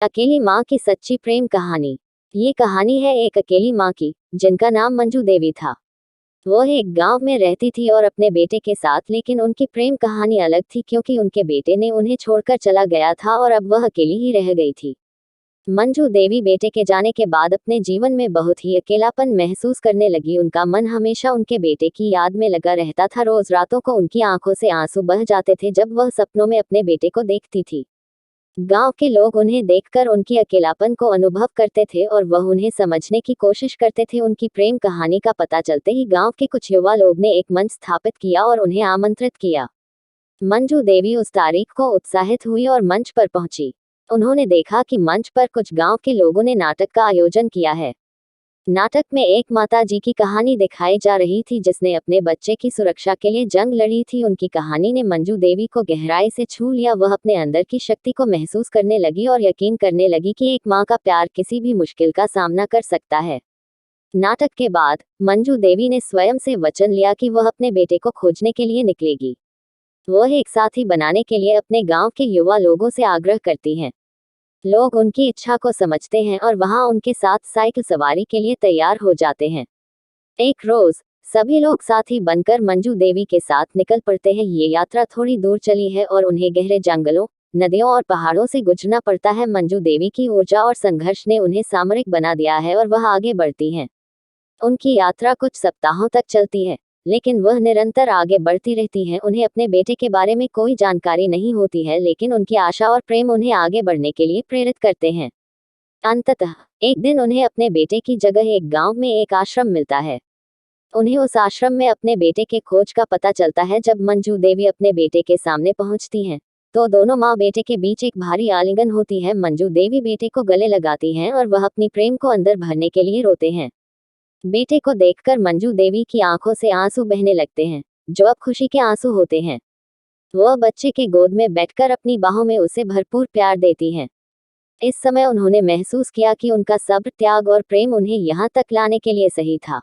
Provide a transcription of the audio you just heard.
अकेली माँ की सच्ची प्रेम कहानी। ये कहानी है एक अकेली माँ की, जिनका नाम मंजू देवी था। वह एक गांव में रहती थी और अपने बेटे के साथ, लेकिन उनकी प्रेम कहानी अलग थी क्योंकि उनके बेटे ने उन्हें छोड़कर चला गया था और अब वह अकेली ही रह गई थी। मंजू देवी बेटे के जाने के बाद अपने जीवन में बहुत ही अकेलापन महसूस करने लगी। उनका मन हमेशा उनके बेटे की याद में लगा रहता था। रोज रातों को उनकी आंखों से आंसू बह जाते थे जब वह सपनों में अपने बेटे को देखती थी। गांव के लोग उन्हें देखकर उनकी अकेलापन को अनुभव करते थे और वह उन्हें समझने की कोशिश करते थे। उनकी प्रेम कहानी का पता चलते ही गांव के कुछ युवा लोग ने एक मंच स्थापित किया और उन्हें आमंत्रित किया। मंजू देवी उस तारीख को उत्साहित हुई और मंच पर पहुंची। उन्होंने देखा कि मंच पर कुछ गांव के लोगों ने नाटक का आयोजन किया है। नाटक में एक माता जी की कहानी दिखाई जा रही थी जिसने अपने बच्चे की सुरक्षा के लिए जंग लड़ी थी। उनकी कहानी ने मंजू देवी को गहराई से छू लिया। वह अपने अंदर की शक्ति को महसूस करने लगी और यकीन करने लगी कि एक माँ का प्यार किसी भी मुश्किल का सामना कर सकता है। नाटक के बाद मंजू देवी ने स्वयं से वचन लिया कि वह अपने बेटे को खोजने के लिए निकलेगी। वह एक साथी बनाने के लिए अपने गांव के युवा लोगों से आग्रह करती हैं। लोग उनकी इच्छा को समझते हैं और वहां उनके साथ साइकिल सवारी के लिए तैयार हो जाते हैं। एक रोज सभी लोग साथी बनकर मंजू देवी के साथ निकल पड़ते हैं। ये यात्रा थोड़ी दूर चली है और उन्हें गहरे जंगलों, नदियों और पहाड़ों से गुजरना पड़ता है। मंजू देवी की ऊर्जा और संघर्ष ने उन्हें सामरिक बना दिया है और वह आगे बढ़ती हैं। उनकी यात्रा कुछ सप्ताहों तक चलती है, लेकिन वह निरंतर आगे बढ़ती रहती हैं। उन्हें अपने बेटे के बारे में कोई जानकारी नहीं होती है, लेकिन उनकी आशा और प्रेम उन्हें आगे बढ़ने के लिए प्रेरित करते हैं। अंततः एक दिन उन्हें अपने बेटे की जगह एक गांव में एक आश्रम मिलता है। उन्हें उस आश्रम में अपने बेटे के खोज का पता चलता है। जब मंजू देवी अपने बेटे के सामने पहुंचती हैं, तो दोनों माँ बेटे के बीच एक भारी आलिंगन होती है। मंजू देवी बेटे को गले लगाती हैं और वह अपनी प्रेम को अंदर भरने के लिए रोते हैं। बेटे को देखकर मंजू देवी की आंखों से आंसू बहने लगते हैं, जो अब खुशी के आंसू होते हैं। वह बच्चे के गोद में बैठकर अपनी बाहों में उसे भरपूर प्यार देती हैं। इस समय उन्होंने महसूस किया कि उनका सब्र, त्याग और प्रेम उन्हें यहाँ तक लाने के लिए सही था।